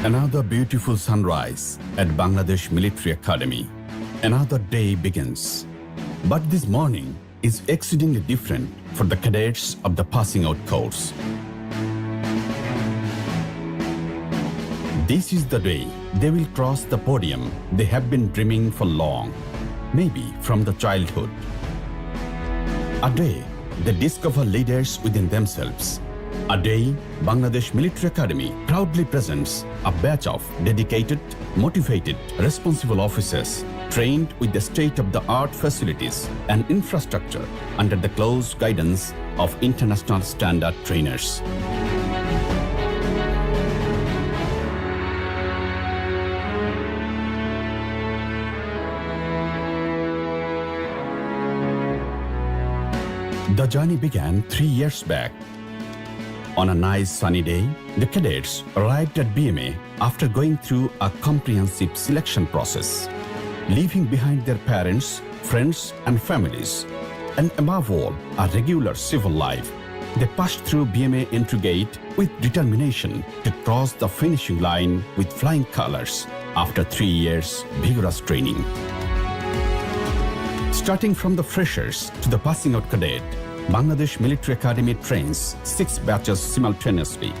Another beautiful sunrise at Bangladesh Military Academy. Another day begins. But this morning is exceedingly different for the cadets of the passing out course. This is the day they will cross the podium they have been dreaming for long, maybe from the childhood. A day they discover leaders within themselves. A day Bangladesh Military Academy proudly presents a batch of dedicated, motivated, responsible officers trained with the state-of-the-art facilities and infrastructure under the close guidance of international standard trainers. The journey began 3 years back. On a nice sunny day, the cadets arrived at BMA after going through a comprehensive selection process, leaving behind their parents, friends and families, and above all, a regular civil life. They passed through BMA entry gate with determination to cross the finishing line with flying colors after 3 years vigorous training. Starting from the freshers to the passing out cadet, Bangladesh Military Academy trains 6 batches simultaneously.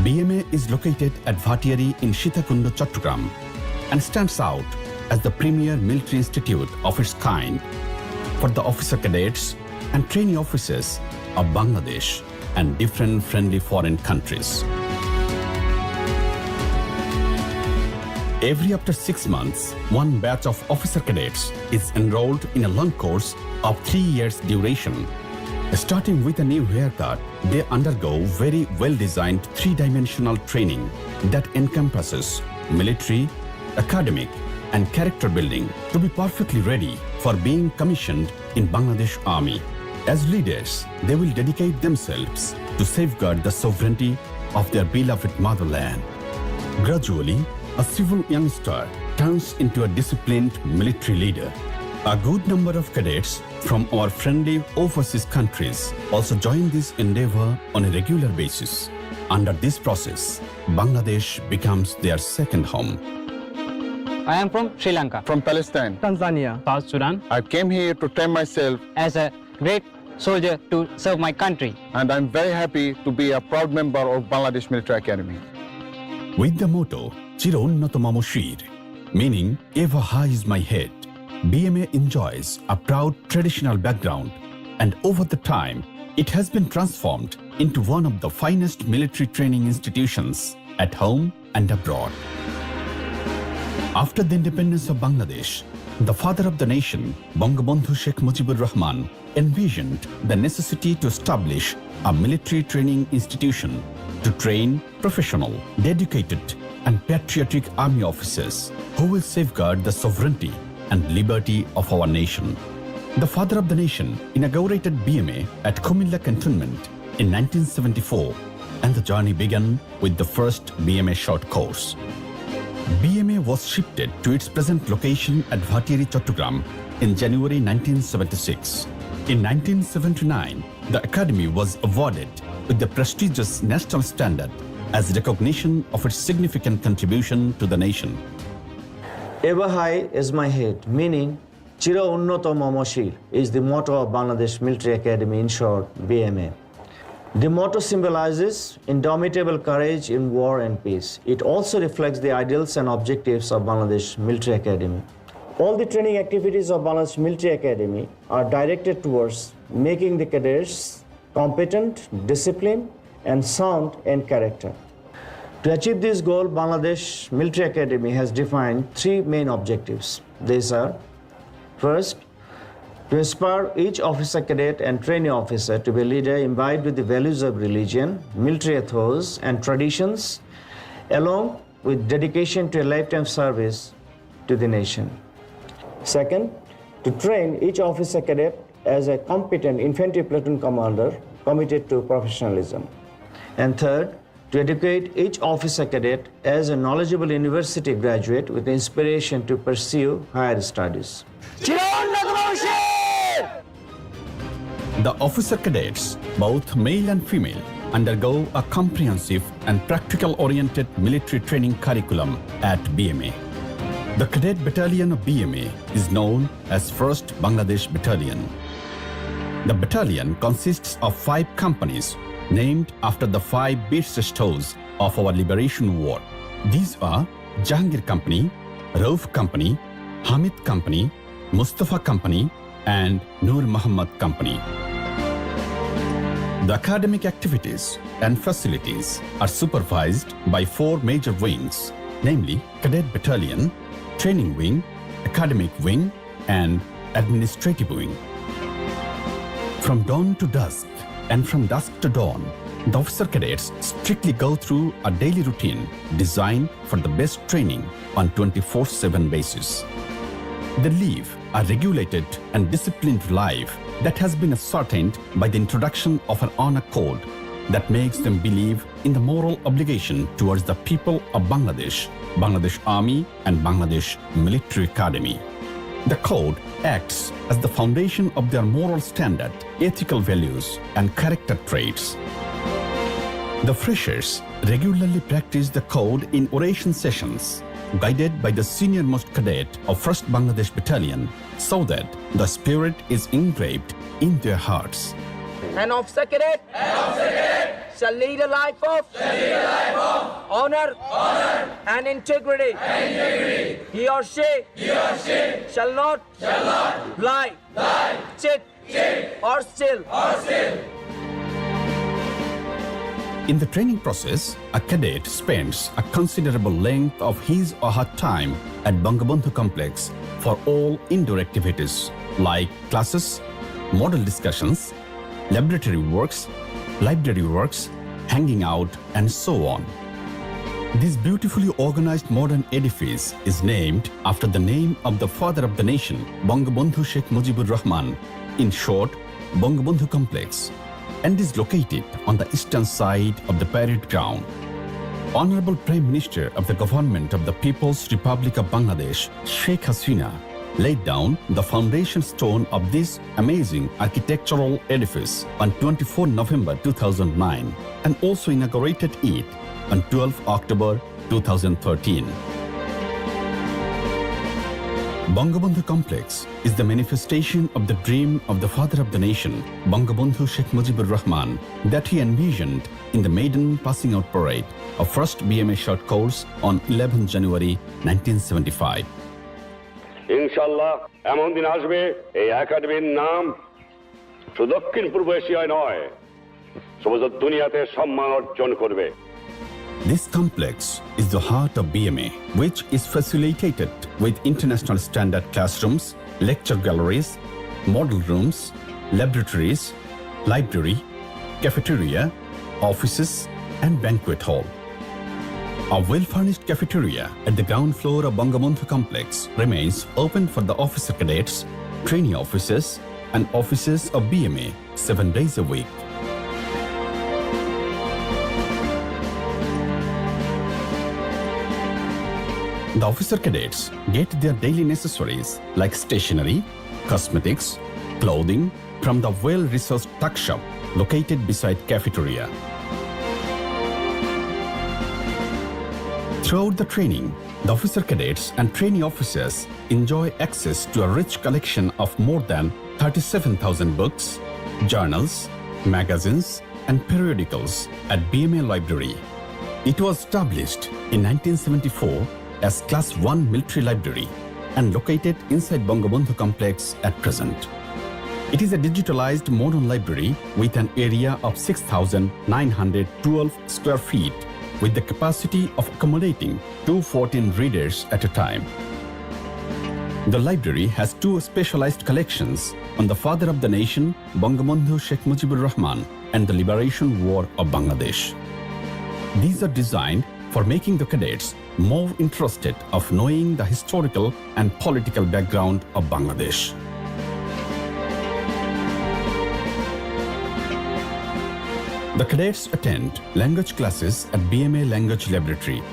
BMA is located at Bhattiari in Sitakunda, Chattogram, and stands out as the premier military institute of its kind for the officer cadets and trainee officers of Bangladesh and different friendly foreign countries. Every after 6 months, one batch of officer cadets is enrolled in a long course of 3 years duration. Starting with a new haircut, they undergo very well-designed 3-dimensional training that encompasses military, academic, and character building to be perfectly ready for being commissioned in Bangladesh Army. As leaders, they will dedicate themselves to safeguard the sovereignty of their beloved motherland. Gradually, a civil youngster turns into a disciplined military leader. A good number of cadets from our friendly overseas countries also join this endeavor on a regular basis. Under this process, Bangladesh becomes their second home. I am from Sri Lanka. From Palestine. Tanzania. South Sudan. I came here to train myself As a great soldier to serve my country. and I'm very happy to be a proud member of Bangladesh Military Academy. With the motto, Chiro Unnato Mamo Shir, meaning ever high is my head, BMA enjoys a proud traditional background, and over the time, it has been transformed into one of the finest military training institutions at home and abroad. After the independence of Bangladesh, the father of the nation, Bangabandhu Sheikh Mujibur Rahman, envisioned the necessity to establish a military training institution to train professional, dedicated, and patriotic army officers who will safeguard the sovereignty and liberty of our nation. The father of the nation inaugurated BMA at Kumilla Cantonment in 1974, and the journey began with the first BMA short course. BMA was shifted to its present location at Bhattiari, Chattogram in January 1976. In 1979, the academy was awarded with the prestigious national standard as recognition of its significant contribution to the nation. Ever high is my head, meaning Chiro Unnato Mamo Shir is the motto of Bangladesh Military Academy, in short, BMA. The motto symbolizes indomitable courage in war and peace. It also reflects the ideals and objectives of Bangladesh Military Academy. All the training activities of Bangladesh Military Academy are directed towards making the cadets competent, disciplined, and sound in character. To achieve this goal, Bangladesh Military Academy has defined 3 main objectives. These are: first, to inspire each officer cadet and trainee officer to be a leader imbibed with the values of religion, military ethos, and traditions, along with dedication to a lifetime service to the nation. Second, to train each officer cadet as a competent infantry platoon commander committed to professionalism. And third, to educate each officer cadet as a knowledgeable university graduate with inspiration to pursue higher studies. The officer cadets, both male and female, undergo a comprehensive and practical-oriented military training curriculum at BMA. The Cadet Battalion of BMA is known as 1st Bangladesh Battalion. The battalion consists of 5 companies named after the 5 beer stores of our liberation war. These are Jahangir Company, Rauf Company, Hamid Company, Mustafa Company, and Nur Muhammad Company. The academic activities and facilities are supervised by 4 major wings, namely Cadet Battalion, Training Wing, Academic Wing, and Administrative Wing. From dawn to dusk and from dusk to dawn, the officer cadets strictly go through a daily routine designed for the best training on 24/7 basis. They live a regulated and disciplined life that has been ascertained by the introduction of an honor code that makes them believe in the moral obligation towards the people of Bangladesh, Bangladesh Army, and Bangladesh Military Academy. The code acts as the foundation of their moral standard, ethical values, and character traits. The freshers regularly practice the code in oration sessions, guided by the senior-most cadet of 1st Bangladesh Battalion, so that the spirit is engraved in their hearts. An officer cadet shall lead a life of honor and integrity. He or she shall not lie, cheat, or steal. In the training process, a cadet spends a considerable length of his or her time at Bangabandhu Complex for all indoor activities like classes, model discussions, laboratory works, library works, hanging out, and so on. This beautifully organized modern edifice is named after the name of the father of the nation, Bangabandhu Sheikh Mujibur Rahman, in short, Bangabandhu Complex, and is located on the eastern side of the parade ground. Honorable Prime Minister of the Government of the People's Republic of Bangladesh, Sheikh Hasina, laid down the foundation stone of this amazing architectural edifice on 24 November 2009 and also inaugurated it on 12 October 2013. Bangabandhu Complex is the manifestation of the dream of the father of the nation, Bangabandhu Sheikh Mujibur Rahman, that he envisioned in the maiden passing out parade of 1st BMA short course on 11 January 1975. ইনশাআল্লাহ এমন দিন আসবে এই একাডেমির নাম শুধু দক্ষিণ পূর্ব এশিয়ায় নয় সমগ্র দুনিয়াতে সম্মান অর্জন করবে। This complex is the heart of BMA, which is facilitated with international standard classrooms, lecture galleries, model rooms, laboratories, library, cafeteria, offices, and banquet hall. A well-furnished cafeteria at the ground floor of Bangabandhu Complex remains open for the officer cadets, trainee officers, and officers of BMA 7 days a week. The officer cadets get their daily necessaries like stationery, cosmetics, clothing from the well-resourced tuck shop located beside cafeteria. Throughout the training, the officer cadets and trainee officers enjoy access to a rich collection of more than 37,000 books, journals, magazines, and periodicals at BMA Library. It was established in 1974 as Class 1 Military Library and located inside Bangabandhu Complex at present. It is a digitalized modern library with an area of 6,912 square feet with the capacity of accommodating 214 readers at a time. The library has 2 specialized collections on the father of the nation, Bangabandhu Sheikh Mujibur Rahman, and the Liberation War of Bangladesh. These are designed for making the cadets more interested of knowing the historical and political background of Bangladesh. The cadets attend language classes at BMA Language Laboratory.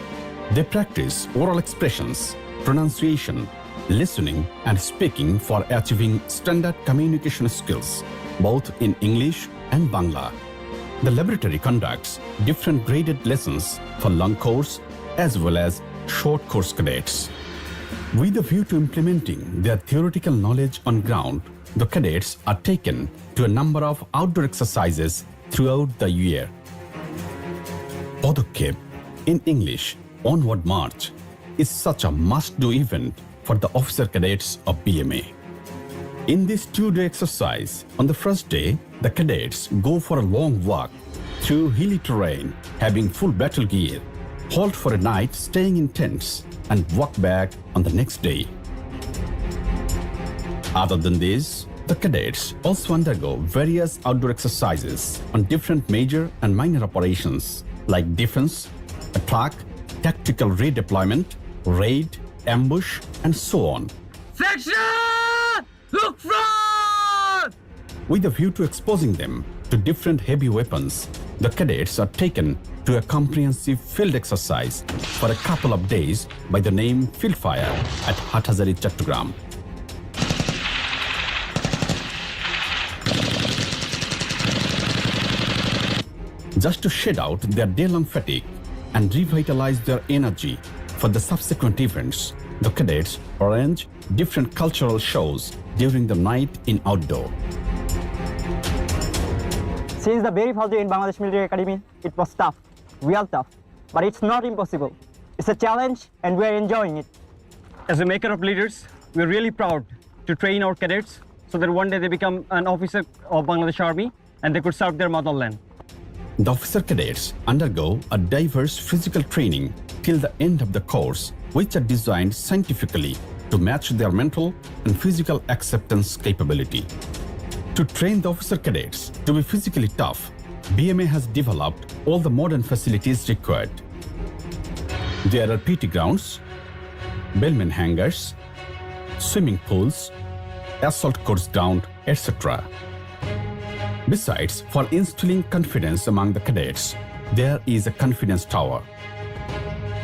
They practice oral expressions, pronunciation, listening, and speaking for achieving standard communication skills, both in English and Bangla. The laboratory conducts different graded lessons for long course as well as short course cadets. With a view to implementing their theoretical knowledge on ground, the cadets are taken to a number of outdoor exercises throughout the year. Padokkep, in English, Onward March, is such a must-do event for the officer cadets of BMA. In this two-day exercise, on the first day, the cadets go for a long walk through hilly terrain, having full battle gear, halt for a night staying in tents, and walk back on the next day. Other than this, the cadets also undergo various outdoor exercises on different major and minor operations like defense, attack, tactical redeployment, raid, ambush, and so on. Section! Look front! With a view to exposing them to different heavy weapons, the cadets are taken to a comprehensive field exercise for a couple of days by the name Field Fire at Hathazari, Chattogram. Just to shed out their day-long fatigue and revitalize their energy for the subsequent events, the cadets arrange different cultural shows during the night in outdoor. Since the very first day in Bangladesh Military Academy, it was tough, real tough, but it's not impossible. It's a challenge and we're enjoying it. As a maker of leaders, we're really proud to train our cadets so that one day they become an officer of Bangladesh Army and they could serve their motherland. The officer cadets undergo a diverse physical training till the end of the course, which are designed scientifically to match their mental and physical acceptance capability. To train the officer cadets to be physically tough, BMA has developed all the modern facilities required. There are PT grounds, bellman hangars, swimming pools, assault course ground, etc. Besides, for instilling confidence among the cadets, there is a confidence tower.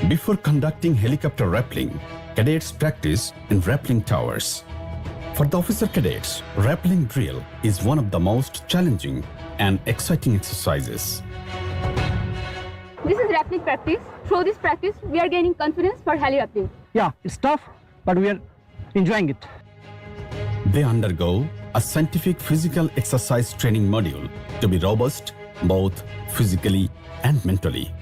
Before conducting helicopter rappelling, cadets practice in rappelling towers. For the officer cadets, rappelling drill is one of the most challenging and exciting exercises. This is rappelling practice. Through this practice, we are gaining confidence for heli rappelling. Yeah, it's tough, but we are enjoying it. They undergo a scientific physical exercise training module to be robust both physically and mentally.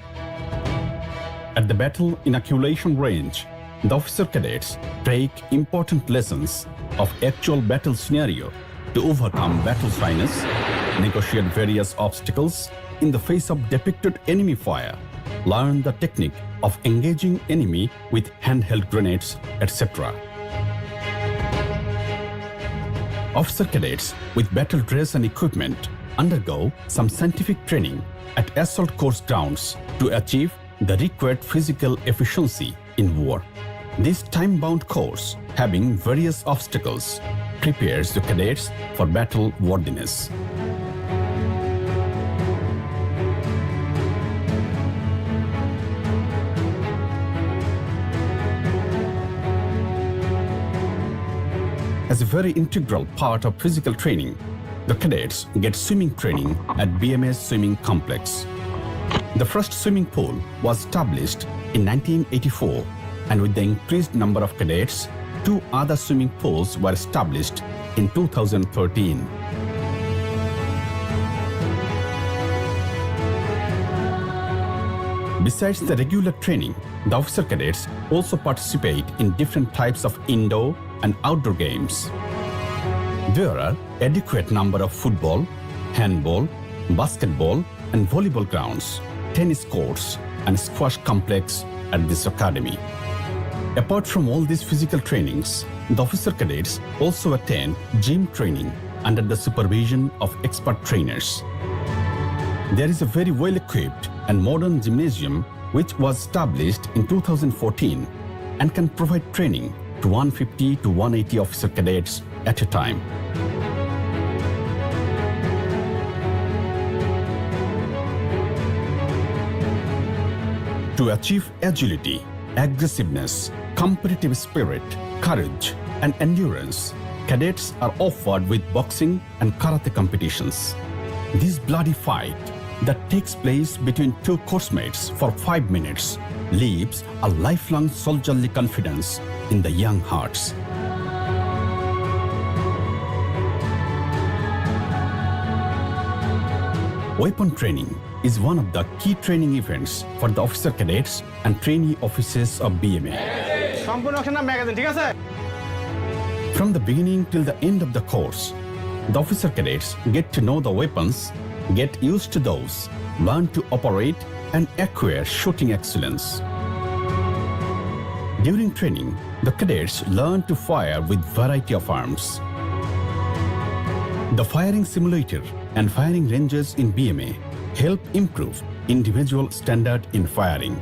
At the battle inoculation range, the officer cadets take important lessons of actual battle scenario to overcome battle shyness, negotiate various obstacles in the face of depicted enemy fire, learn the technique of engaging enemy with handheld grenades, etc. Officer cadets with battle dress and equipment undergo some scientific training at assault course grounds to achieve the required physical efficiency in war. This time-bound course, having various obstacles, prepares the cadets for battle worthiness. As a very integral part of physical training, the cadets get swimming training at BMA's swimming complex. The first swimming pool was established in 1984, and with the increased number of cadets, 2 other swimming pools were established in 2013. Besides the regular training, the officer cadets also participate in different types of indoor and outdoor games. There are adequate number of football, handball, basketball, and volleyball grounds, tennis courts, and squash complex at this academy. Apart from all these physical trainings, the officer cadets also attend gym training under the supervision of expert trainers. There is a very well-equipped and modern gymnasium which was established in 2014 and can provide training to 150 to 180 officer cadets at a time. To achieve agility, aggressiveness, competitive spirit, courage, and endurance, cadets are offered with boxing and karate competitions. This bloody fight that takes place between two course mates for 5 minutes leaves a lifelong soldierly confidence in the young hearts. Weapon training is one of the key training events for the officer cadets and trainee officers of BMA. From the beginning till the end of the course, the officer cadets get to know the weapons, get used to those, learn to operate and acquire shooting excellence. During training, the cadets learn to fire with variety of arms. The firing simulator and firing ranges in BMA help improve individual standard in firing.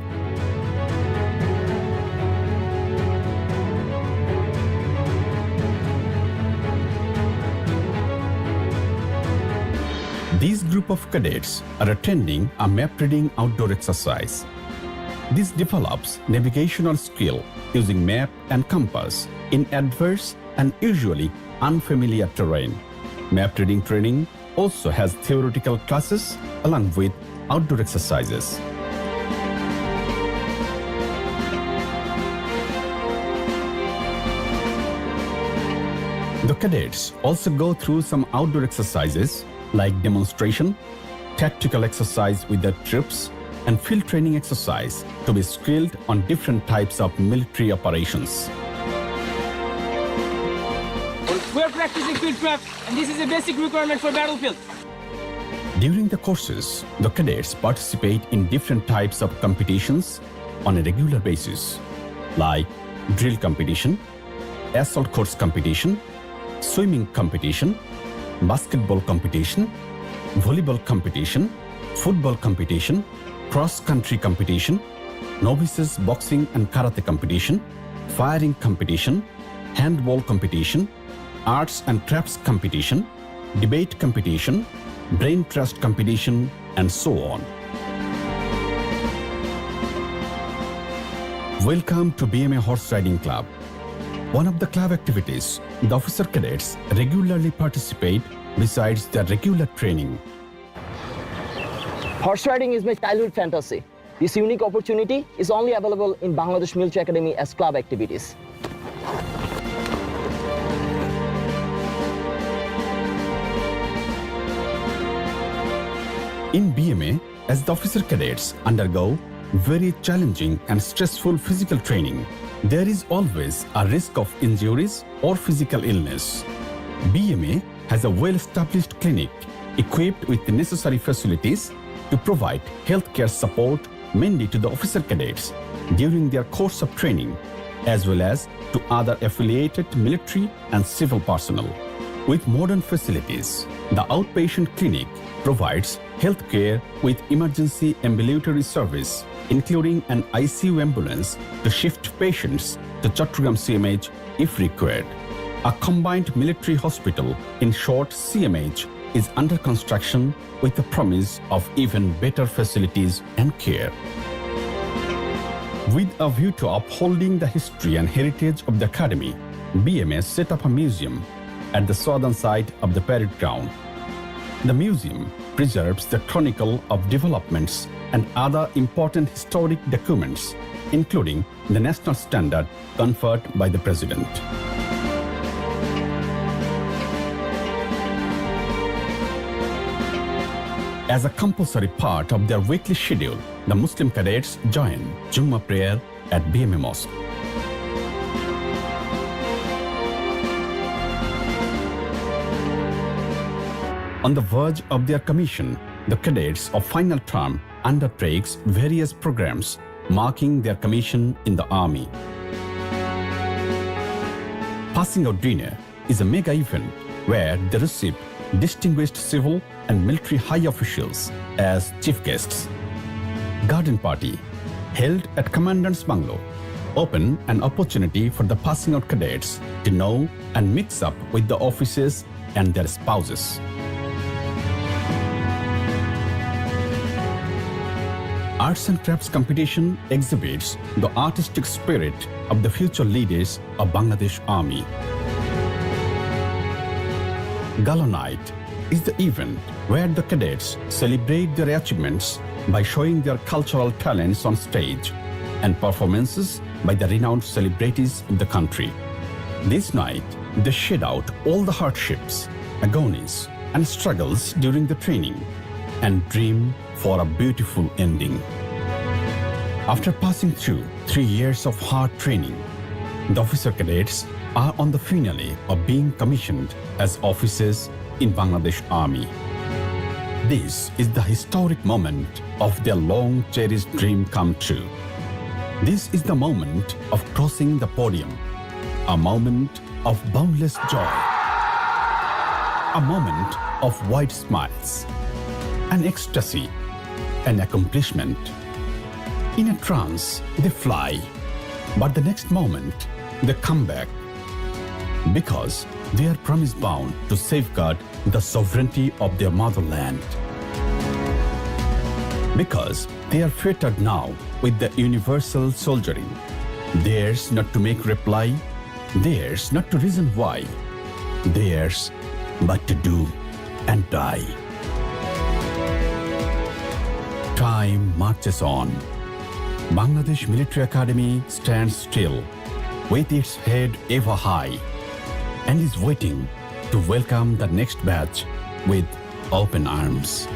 This group of cadets are attending a map reading outdoor exercise. This develops navigational skill using map and compass in adverse and usually unfamiliar terrain. Map reading training also has theoretical classes along with outdoor exercises. The cadets also go through some outdoor exercises like demonstration, tactical exercise with the troops, and field training exercise to be skilled on different types of military operations. We are practicing fieldcraft, and this is a basic requirement for battlefield. During the courses, the cadets participate in different types of competitions on a regular basis, like drill competition, assault course competition, swimming competition, basketball competition, volleyball competition, football competition, cross-country competition, novices boxing and karate competition, firing competition, handball competition, arts and crafts competition, debate competition, brain trust competition, and so on. Welcome to BMA Horse Riding Club. One of the club activities the officer cadets regularly participate besides their regular training. Horse riding is my childhood fantasy. This unique opportunity is only available in Bangladesh Military Academy as club activities. In BMA, as the officer cadets undergo very challenging and stressful physical training, there is always a risk of injuries or physical illness. BMA has a well-established clinic equipped with the necessary facilities to provide healthcare support mainly to the officer cadets during their course of training, as well as to other affiliated military and civil personnel. With modern facilities, the outpatient clinic provides healthcare with emergency ambulatory service, including an ICU ambulance to shift patients to Chattogram CMH if required. A combined military hospital, in short CMH, is under construction with the promise of even better facilities and care. With a view to upholding the history and heritage of the Academy, BMA set up a museum at the southern side of the parade ground. The museum preserves the chronicle of developments and other important historic documents, including the national standard conferred by the President. As a compulsory part of their weekly schedule, the Muslim cadets join Jummah prayer at BMA Mosque. On the verge of their commission, the cadets of final term undertakes various programs marking their commission in the army. Passing out dinner is a mega event where they receive distinguished civil and military high officials as chief guests. Garden party, held at Commandant's Bungalow, open an opportunity for the passing out cadets to know and mix up with the officers and their spouses. Arts and crafts competition exhibits the artistic spirit of the future leaders of Bangladesh Army. Gala night, is the event where the cadets celebrate their achievements by showing their cultural talents on stage and performances by the renowned celebrities of the country. This night, they shed out all the hardships, agonies, and struggles during the training and dream for a beautiful ending. After passing through 3 years of hard training, the officer cadets are on the finale of being commissioned as officers in Bangladesh Army. This is the historic moment of their long-cherished dream come true. This is the moment of crossing the podium, a moment of boundless joy, a moment of wide smiles, an ecstasy, an accomplishment. In a trance, they fly, but the next moment, they come back because they are promise bound to safeguard the sovereignty of their motherland. Because they are fettered now with the universal soldiering, theirs not to make reply, theirs not to reason why, theirs but to do and die. Time marches on. Bangladesh Military Academy stands still with its head ever high and is waiting to welcome the next batch with open arms.